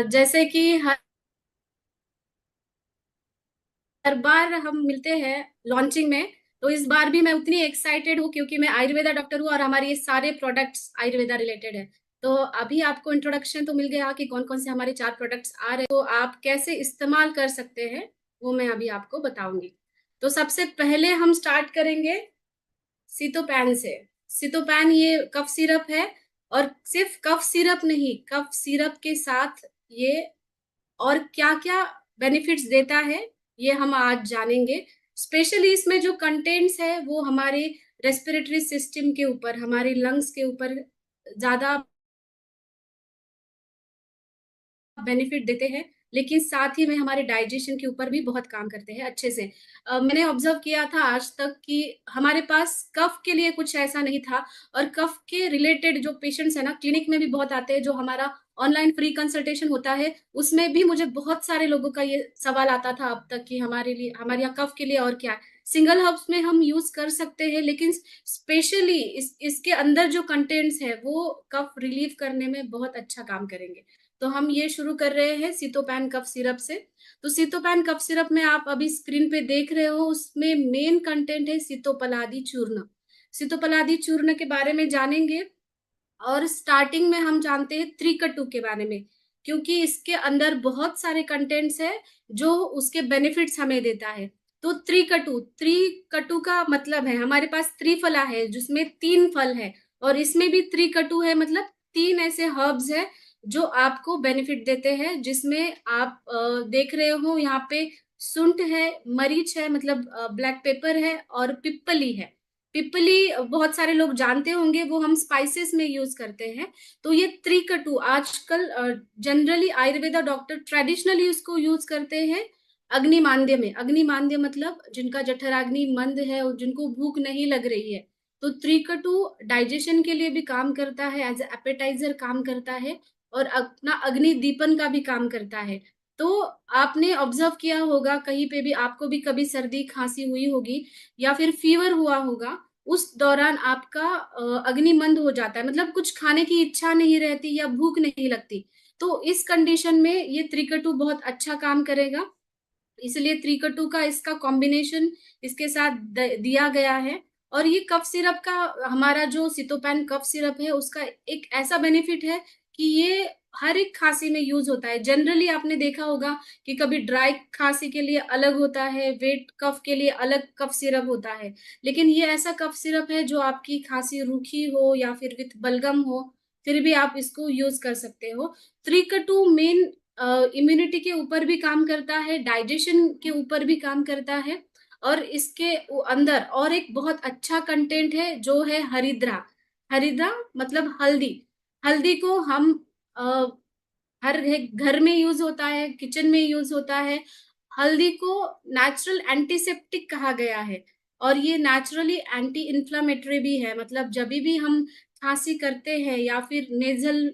जैसे कि हर बार हम मिलते हैं लॉन्चिंग में। तो इस बार भी मैं उतनी एक्साइटेड हूँ क्योंकि मैं आयुर्वेदा डॉक्टर हूँ और हमारे ये सारे प्रोडक्ट्स आयुर्वेदा रिलेटेड है। तो अभी आपको इंट्रोडक्शन तो मिल गया कि कौन कौन से हमारे 4 प्रोडक्ट्स आ रहे हैं, तो आप कैसे इस्तेमाल कर सकते हैं वो मैं अभी आपको बताऊंगी। तो सबसे पहले हम स्टार्ट करेंगे सितोपैन से। सितोपैन ये कफ सिरप है, और सिर्फ कफ सिरप नहीं, कफ सिरप के साथ ये और क्या क्या बेनिफिट्स देता है ये हम आज जानेंगे। स्पेशली इसमें जो कंटेंट्स है वो हमारे रेस्पिरेटरी सिस्टम के ऊपर, हमारे लंग्स के ऊपर ज्यादा बेनिफिट देते हैं, लेकिन साथ ही में हमारे डाइजेशन के ऊपर भी बहुत काम करते हैं अच्छे से। मैंने ऑब्जर्व किया था आज तक कि हमारे पास कफ के लिए कुछ ऐसा नहीं था, और कफ के रिलेटेड जो पेशेंट्स है ना, क्लिनिक में भी बहुत आते हैं। जो हमारा ऑनलाइन फ्री कंसल्टेशन होता है उसमें भी मुझे बहुत सारे लोगों का ये सवाल आता था अब तक कि हमारे लिए, हमारे यहाँ कफ के लिए और क्या है। सिंगल हर्ब्स में हम यूज कर सकते हैं, लेकिन स्पेशली इसके अंदर जो कंटेंट्स है वो कफ रिलीव करने में बहुत अच्छा काम करेंगे। तो हम ये शुरू कर रहे हैं सीतोपैन कफ सिरप से। तो सीतोपैन कफ सिरप में आप अभी स्क्रीन पे देख रहे हो, उसमें मेन कंटेंट है सीतोपलादी चूर्ण। सीतोपलादी चूर्ण के बारे में जानेंगे। और स्टार्टिंग में हम जानते हैं त्रिकटु के बारे में, क्योंकि इसके अंदर बहुत सारे कंटेंट्स है जो उसके बेनिफिट्स हमें देता है। तो त्रिकटु, त्रिकटु का मतलब है हमारे पास त्रिफला है जिसमें 3 फल है, और इसमें भी त्रिकटु है, मतलब 3 ऐसे हर्ब्स है जो आपको बेनिफिट देते हैं। जिसमें आप देख रहे हो यहाँ पे सुंठ है, मरीच है मतलब ब्लैक पेपर है, और पिप्पली है। पिपली बहुत सारे लोग जानते होंगे, वो हम स्पाइसेस में यूज करते हैं। तो ये त्रिकटु आजकल जनरली आयुर्वेदा डॉक्टर ट्रेडिशनली उसको यूज करते हैं अग्निमांद्य में। अग्निमांद्य मतलब जिनका जठराग्नि मंद है और जिनको भूख नहीं लग रही है। तो त्रिकटु डाइजेशन के लिए भी काम करता है, एज एपेटाइजर काम करता है, और अपना अग्नि दीपन का भी काम करता है। तो आपने ऑब्जर्व किया होगा कहीं पे भी आपको भी कभी सर्दी खांसी हुई होगी या फिर फीवर हुआ होगा, उस दौरान आपका अग्निमंद हो जाता है, मतलब कुछ खाने की इच्छा नहीं रहती या भूख नहीं लगती। तो इस कंडीशन में ये त्रिकटु बहुत अच्छा काम करेगा। इसलिए त्रिकटु का इसका कॉम्बिनेशन इसके साथ दिया गया है। और ये कफ सिरप का, हमारा जो सितोपैन कफ सिरप है उसका एक ऐसा बेनिफिट है कि ये हर एक खांसी में यूज होता है। जनरली आपने देखा होगा कि कभी ड्राई खांसी के लिए अलग होता है, वेट कफ के लिए अलग कफ सिरप होता है, लेकिन ये ऐसा कफ सिरप है जो आपकी खांसी रूखी हो या फिर विथ बलगम हो, फिर भी आप इसको यूज कर सकते हो। त्रिकटु मेन इम्यूनिटी के ऊपर भी काम करता है, डाइजेशन के ऊपर भी काम करता है। और इसके अंदर और एक बहुत अच्छा कंटेंट है जो है हरिद्रा। हरिद्रा मतलब हल्दी। हल्दी को हम अ, हर एक घर में यूज होता है, किचन में यूज होता है। हल्दी को नेचुरल एंटीसेप्टिक कहा गया है, और ये नेचुरली एंटी इन्फ्लामेटरी भी है। मतलब जब भी हम खांसी करते हैं या फिर नेजल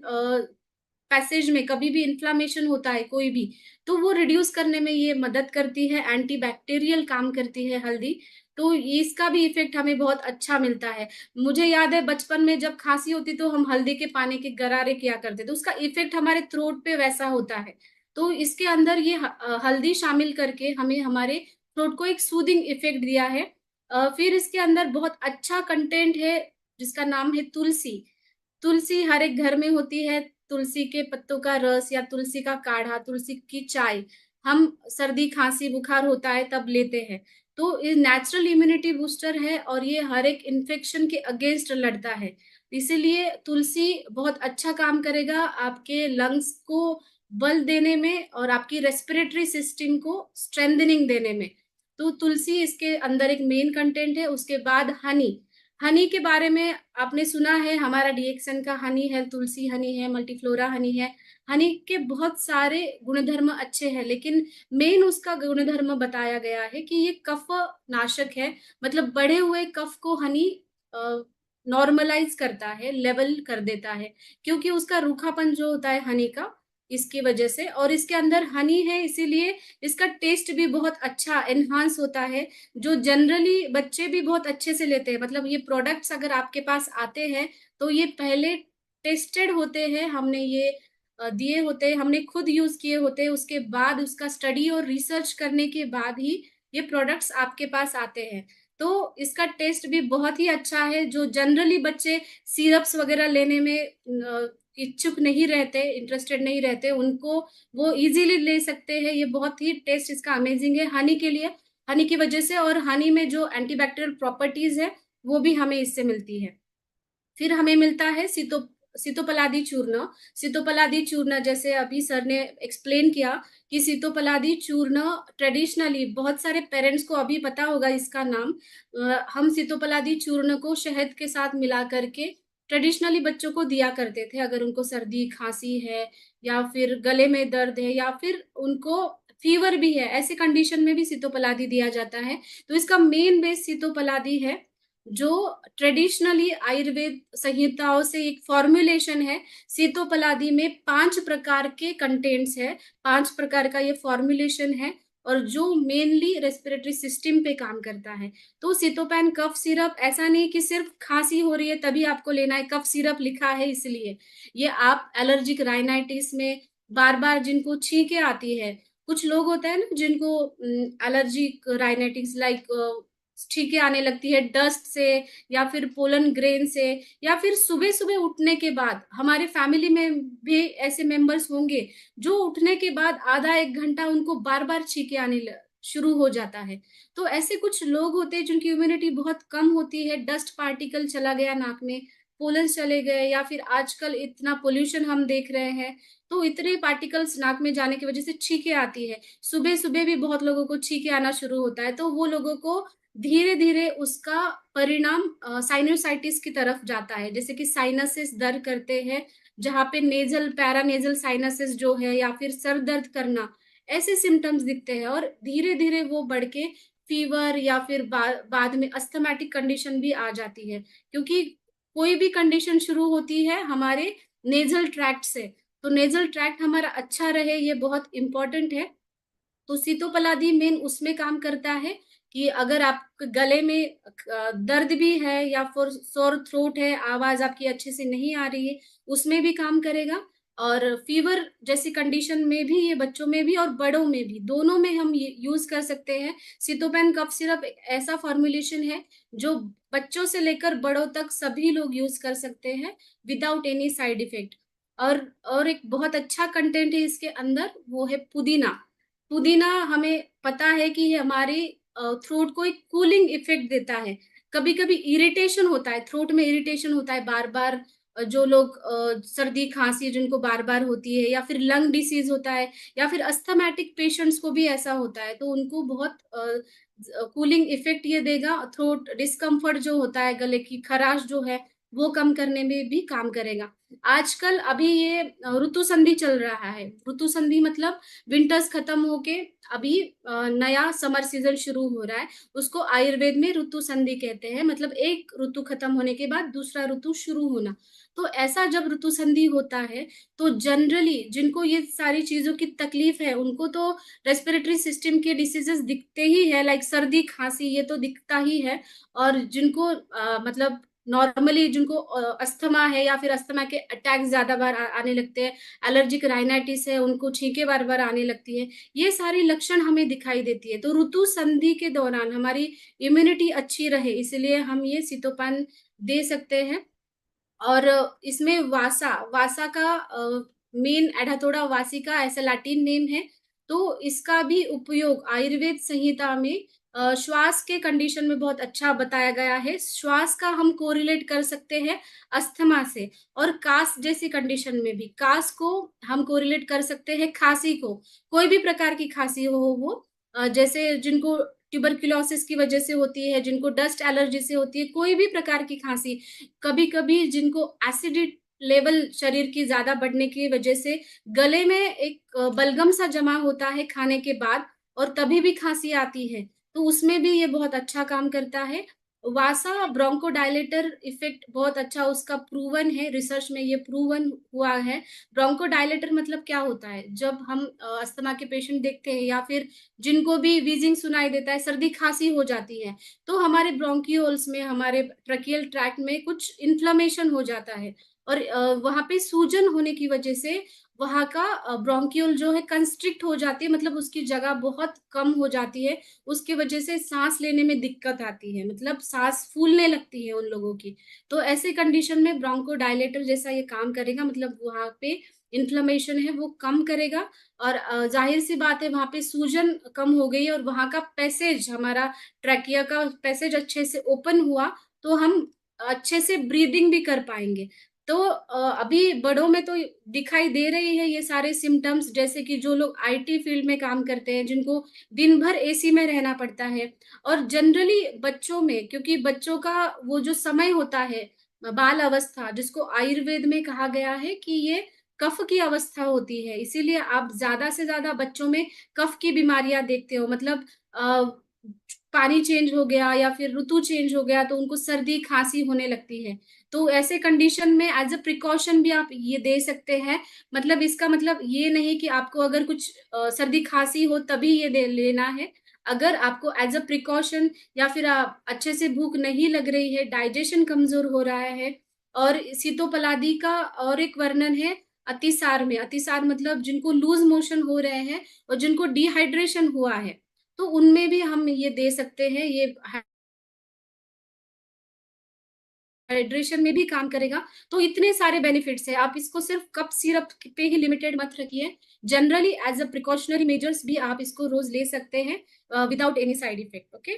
पैसेज में कभी भी इन्फ्लामेशन होता है कोई भी, तो वो रिड्यूस करने में ये मदद करती है, एंटी बैक्टीरियल काम करती है हल्दी। तो इसका भी इफेक्ट हमें बहुत अच्छा मिलता है। मुझे याद है बचपन में जब खांसी होती तो हम हल्दी के पानी के गरारे किया करते, तो उसका इफेक्ट हमारे थ्रोट पे वैसा होता है। तो इसके अंदर ये हल्दी शामिल करके हमें हमारे थ्रोट को एक सूदिंग इफेक्ट दिया है। फिर इसके अंदर बहुत अच्छा कंटेंट है जिसका नाम है तुलसी। तुलसी हर एक घर में होती है। तुलसी के पत्तों का रस या तुलसी का काढ़ा, तुलसी की चाय हम सर्दी खांसी बुखार होता है तब लेते हैं। तो ये नेचुरल इम्यूनिटी बूस्टर है और ये हर एक इन्फेक्शन के अगेंस्ट लड़ता है। इसीलिए तुलसी बहुत अच्छा काम करेगा आपके लंग्स को बल देने में और आपकी रेस्पिरेटरी सिस्टम को स्ट्रेंथनिंग देने में। तो तुलसी इसके अंदर एक मेन कंटेंट है। उसके बाद हनी। हनी के बारे में आपने सुना है, हमारा डीएक्सन का हनी है, तुलसी हनी है, मल्टीफ्लोरा हनी है। हनी के बहुत सारे गुणधर्म अच्छे हैं, लेकिन मेन उसका गुणधर्म बताया गया है कि ये कफ नाशक है। मतलब बढ़े हुए कफ को हनी नॉर्मलाइज करता है, लेवल कर देता है, क्योंकि उसका रूखापन जो होता है हनी का, इसकी वजह से। और इसके अंदर हनी है इसीलिए इसका टेस्ट भी बहुत अच्छा एनहांस होता है, जो जनरली बच्चे भी बहुत अच्छे से लेते हैं। मतलब ये प्रोडक्ट्स अगर आपके पास आते हैं तो ये पहले टेस्टेड होते हैं, हमने ये दिए होते हैं, हमने खुद यूज़ किए होते हैं, उसके बाद उसका स्टडी और रिसर्च करने के बाद ही ये प्रोडक्ट्स आपके पास आते हैं। तो इसका टेस्ट भी बहुत ही अच्छा है, जो जनरली बच्चे सिरप्स वगैरह लेने में इच्छुक नहीं रहते, इंटरेस्टेड नहीं रहते, उनको वो ईज़िली ले सकते हैं। ये बहुत ही टेस्ट इसका अमेज़िंग है हनी के लिए, हनी की वज़ह से, और हनी में जो एंटीबैक्टीरियल प्रॉपर्टीज़ है, वो भी हमें इससे मिलती है। फिर हमें मिलता है सितोपलादी चूर्ण। सितोपलादी चूर्ण, जैसे अभी सर ने एक्सप्लेन किया कि सितोपलादी चूर्ण ट्रेडिशनली बहुत सारे पेरेंट्स को अभी पता होगा इसका नाम। हम सितोपलादी चूर्ण को शहद के साथ मिला करके ट्रेडिशनली बच्चों को दिया करते थे, अगर उनको सर्दी खांसी है या फिर गले में दर्द है या फिर उनको फीवर भी है, ऐसे कंडीशन में भी सितोपलादी दिया जाता है। तो इसका मेन बेस सितोपलादी है, जो ट्रेडिशनली आयुर्वेद संहिताओं से एक फॉर्मुलेशन है। सीतोपलादी में 5 प्रकार के कंटेंट्स है, 5 प्रकार का ये फॉर्मुलेशन है, और जो मेनली रेस्पिरेटरी सिस्टम पे काम करता है। तो सितोपैन कफ सिरप ऐसा नहीं कि सिर्फ खांसी हो रही है तभी आपको लेना है, कफ सिरप लिखा है इसलिए। ये आप एलर्जिक राइनाइटिस में बार-बार जिनको छींकें आती है, कुछ लोग होते हैं ना जिनको एलर्जिक राइनाइटिस लाइक छींकें आने लगती है डस्ट से या फिर पोलन ग्रेन से, या फिर सुबह-सुबह उठने के बाद, हमारे फैमिली में भी ऐसे मेंबर्स होंगे, जो उठने के बाद आधा 1 घंटा उनको बार-बार छींकें आने ल शुरू हो जाता है। तो ऐसे कुछ लोग होते हैं जिनकी इम्यूनिटी बहुत कम होती है, डस्ट पार्टिकल चला गया नाक में, पोलन्स चले गए, या फिर आजकल इतना पॉल्यूशन हम देख रहे हैं, तो इतने पार्टिकल्स नाक में जाने की वजह से छींकें आती है। सुबह-सुबह भी बहुत लोगों को छींकें आना शुरू होता है, तो वो लोगों को धीरे-धीरे उसका परिणाम साइनोसाइटिस की तरफ जाता है। जैसे कि साइनसेस दर्द करते हैं, जहाँ पे नेज़ल पैरानेज़ल साइनसेस जो है, या फिर सर दर्द करना, ऐसे सिम्पटम्स दिखते हैं, और धीरे-धीरे वो बढ़ के फ़ीवर या फिर बाद में अस्थमैटिक कंडीशन भी आ जाती है। क्योंकि कोई भी कंडीशन शुरू होती है हमारे नेज़ल ट्रैक्ट से, तो नेज़ल ट्रैक्ट हमारा अच्छा रहे, ये बहुत इम्पोर्टेंट है। तो सितोपलादी मेन उसमें काम करता है कि अगर आप गले में दर्द भी है या फिर सोर थ्रोट है, आवाज़ आपकी अच्छे से नहीं आ रही है, उसमें भी काम करेगा। और फ़ीवर जैसी कंडीशन में भी, ये बच्चों में भी और बड़ों में भी, दोनों में हम ये यूज़ कर सकते हैं। सितोपेन कफ सिरप एक ऐसा फ़ॉर्मूलेशन है, जो बच्चों से लेकर बड़ों तक सभी लोग यूज़ कर सकते हैं, विदाउट एनी साइड इफ़ेक्ट। और एक बहुत अच्छा कंटेंट है इसके अंदर, वो है पुदीना। पुदीना हमें पता है कि ये हमारे थ्रोट को एक कूलिंग इफ़ेक्ट देता है। कभी-कभी इरिटेशन होता है, थ्रोट में इरिटेशन होता है बार-बार, जो लोग सर्दी-खाँसी जिनको बार-बार होती है, या फिर लंग डिसीज़ होता है, या फिर अस्थमैटिक पेशेंट्स को भी ऐसा होता है, तो उनको बहुत कूलिंग इफ़ेक्ट ये देगा। थ्रोट डिस्कम्फर्ट जो होता है, गले की खराश जो है, वो कम करने में भी काम करेगा। आजकल अभी ये ऋतु संधि चल रहा है। ऋतु संधि मतलब विंटर्स खत्म होके अभी नया समर सीजन शुरू हो रहा है। उसको आयुर्वेद में ऋतु संधि कहते हैं, मतलब एक ऋतु खत्म होने के बाद दूसरा ऋतु शुरू होना। तो ऐसा जब ऋतु संधि होता है, तो जनरली जिनको ये सारी चीज़ों की तकलीफ है, उनको तो रेस्पिरेटरी सिस्टम के डिसीज़ेज़ दिखते ही है, लाइक सर्दी, खाँसी, ये तो दिखता ही है। और जिनको मतलब नॉर्मली जिनको अस्थमा है, या फिर अस्थमा के अटैक ज़्यादा बार आने लगते हैं, एलर्जिक राइनाइटिस है, उनको छींकें बार-बार आने लगती है। ये सारी लक्षण हमें दिखाई देती है। तो ऋतु संधि के दौरान हमारी इम्यूनिटी अच्छी रहे, इसलिए हम ये सितोपान दे सकते हैं। और इसमें वासा का मेन एडाथोडा वासिका ऐसा लैटिन नेम है। तो इसका भी उपयोग आयुर्वेद संहिता में श्वास के कंडीशन में बहुत अच्छा बताया गया है। श्वास का हम कोरिलेट कर सकते हैं अस्थमा से, और कास जैसी कंडीशन में भी कास को हम कोरिलेट कर सकते हैं खाँसी को। कोई भी प्रकार की खाँसी हो वो, जैसे जिनको ट्यूबरकुलोसिस की वजह से होती है, जिनको डस्ट एलर्जी से होती है, कोई भी प्रकार की खाँसी, कभी-कभी जिनको एसिडिट लेवल शरीर की ज़्यादा बढ़ने की वजह से गले में एक बलगम सा जमा होता है खाने के बाद, और तभी भी खाँसी आती है, तो उसमें भी ये बहुत अच्छा काम करता है। वासा ब्रोंकोडायलेटर इफ़ेक्ट बहुत अच्छा उसका प्रूवन है, रिसर्च में ये प्रूवन हुआ है। ब्रोंकोडायलेटर मतलब क्या होता है? जब हम अस्थमा के पेशेंट देखते हैं, या फिर जिनको भी व्हीज़िंग सुनाई देता है, सर्दी-खाँसी हो जाती है, तो हमारे ब्रोंकियोल्स में, हमारे ट्रैकियल ट्रैक्ट में कुछ इन्फ्लेमेशन हो जाता है, और वहाँ पे सूजन होने की वजह से वहाँ का ब्रोंक्यूल जो है कंस्ट्रिक्ट हो जाती है, मतलब उसकी जगह बहुत कम हो जाती है। उसकी वजह से साँस लेने में दिक्कत आती है, मतलब साँस फूलने लगती है उन लोगों की। तो ऐसे कंडीशन में ब्रोंकोडायलेटर जैसा ये काम करेगा, मतलब वहाँ पे इन्फ्लेमेशन है वो कम करेगा और ज़ाहिर-सी बात है वहाँ पे सूजन कम हो गई और वहाँ का पैसेज, हमारा ट्रैकिया का पैसेज अच्छे से ओपन हुआ, तो हम अच्छे से ब्रीदिंग भी कर पाएँगे। तो अभी बड़ों में तो दिखाई दे रही है ये सारे सिम्पटम्स, जैसे कि जो लोग आईटी फील्ड में काम करते हैं, जिनको दिन भर एसी में रहना पड़ता है और जनरली बच्चों में, क्योंकि बच्चों का वो जो समय होता है, बाल अवस्था, जिसको आयुर्वेद में कहा गया है कि ये कफ की अवस्था होती है, इसीलिए आप ज़्यादा से ज़्यादा बच्चों में कफ की बीमारियाँ देखते हो। मतलब पानी चेंज हो गया या फिर ऋतु चेंज हो गया तो उनको सर्दी, खाँसी होने लगती है। तो ऐसे कंडीशन में एज़ अ प्रिकॉशन भी आप ये दे सकते हैं। मतलब इसका मतलब ये नहीं कि आपको अगर कुछ सर्दी-खाँसी हो तभी ये दे लेना है। अगर आपको एज़ अ प्रिकॉशन या फिर अच्छे से भूख नहीं लग रही है, डाइजेशन कमज़ोर हो रहा है और सीतोपलादी का और एक वर्णन है अतिसार में। अतिसार मतलब जिनको लूज़ मोशन हो रहे हैं और जिनको डिहाइड्रेशन हुआ है, तो उनमें भी हम ये दे सकते हैं। ये हाइड्रेशन में भी काम करेगा, तो इतने सारे बेनिफिट्स हैं। आप इसको सिर्फ़ कफ सिरप पे ही लिमिटेड मत रखिए। Generally as a precautionary measures भी आप इसको रोज़ ले सकते हैं without any side effect, okay?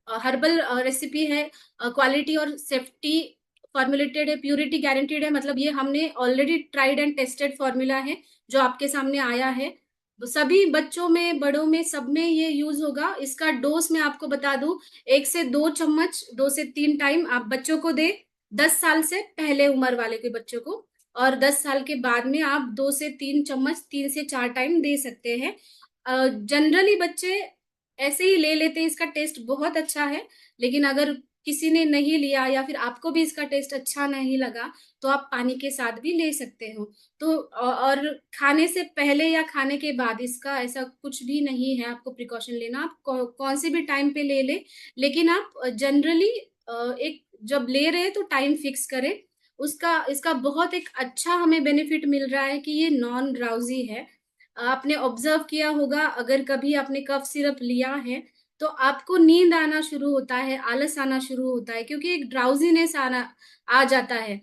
Herbal recipe है, क्वालिटी और सेफ्टी फॉर्मुलेटेड है, प्यूरिटी गारंटीड है, मतलब ये हमने already tried and tested formula है, जो आपके सामने आया है। तो सभी बच्चों में, बड़ों में, सब में ये यूज़ होगा। इसका डोज़ मैं आपको बता दूँ, 1 से 2 चम्मच, 2 से 3 टाइम आप बच्चों को दें, 10 साल से पहले उम्र वाले के बच्चों को, और 10 साल के बाद में आप 2 से 3 चम्मच, 3 से 4 टाइम दे सकते हैं। जनरली बच्चे ऐसे ही ले लेते हैं, इसका टेस्ट बहुत अच्छा है, लेकिन अगर किसी ने नहीं लिया या फिर आपको भी इसका टेस्ट अच्छा नहीं लगा, तो आप पानी के साथ भी ले सकते हो। तो और खाने से पहले या खाने के बाद इसका ऐसा कुछ भी नहीं है आपको प्रिकॉशन लेना, आप कौन से भी टाइम पे ले लें, लेकिन आप जनरली एक जब ले रहे हैं तो टाइम फिक्स करें। उसका इसका बहुत एक अच्छा हमें बेनिफिट मिल रहा है कि ये नॉन ड्राउज़ी है। आपने ऑब्ज़र्व किया होगा, अगर कभी आपने कफ सिरप लिया है, तो आपको नींद आना शुरू होता है, आलस आना शुरू होता है, क्योंकि एक ड्राउज़ीनेस आना आ जाता है।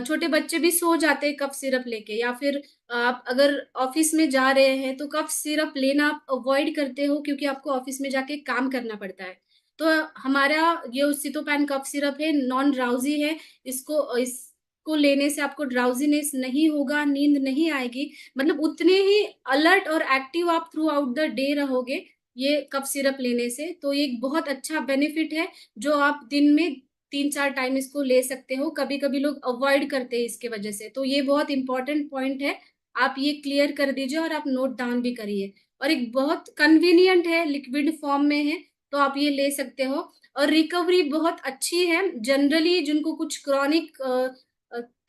छोटे बच्चे भी सो जाते हैं कफ सिरप लेके, या फिर आप अगर ऑफ़िस में जा रहे हैं, तो कफ सिरप लेना आप अवॉइड करते हो क्योंकि आपको ऑफ़िस में जाके काम करना पड़ता है। तो हमारा ये सिटोपैन कफ सिरप है, नॉन ड्राउज़ी है, इसको लेने से आपको ड्राउज़ीनेस नहीं होगा, नींद नहीं आएगी, मतलब उतने ही अलर्ट और एक्टिव आप थ्रू आउट द डे रहोगे, ये कफ सिरप लेने से। तो ये एक बहुत अच्छा बेनिफिट है, जो आप दिन में 3-4 टाइम इसको ले सकते हो। कभी-कभी लोग अवॉइड करते हैं इसके वजह से, तो ये बहुत इम्पोर्टेंट पॉइंट है। आप ये क्लियर कर दीजिए और आप नोट डाउन भी करिए। और एक बहुत कन्वीनिएंट है, लिक्विड फॉर्म में है, तो आप ये ले सकते हो और रिकवरी बहुत अच्छी है। जनरली जिनको कुछ क्रॉनिक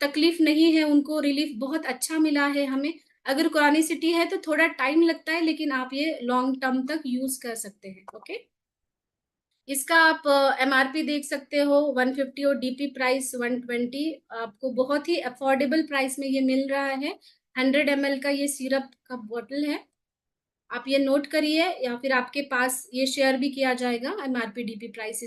तकलीफ नहीं है, उनको रिलीफ बहुत अच्छा मिला है हमें। अगर क्रॉनिसिटी है तो थोड़ा टाइम लगता है, लेकिन आप ये लॉन्ग टर्म तक यूज़ कर सकते हैं, ओके? इसका आप एमआरपी देख सकते हो 150 और डीपी प्राइस 120, आपको बहुत ही अफोर्डेबल प्राइस में ये मिल रहा है। 100 एमएल का ये सिरप का बॉटल है। आप ये नोट करिए या फिर आपके पास ये शेयर भी किया जाएगा एमआरपी, डीपी प्राइस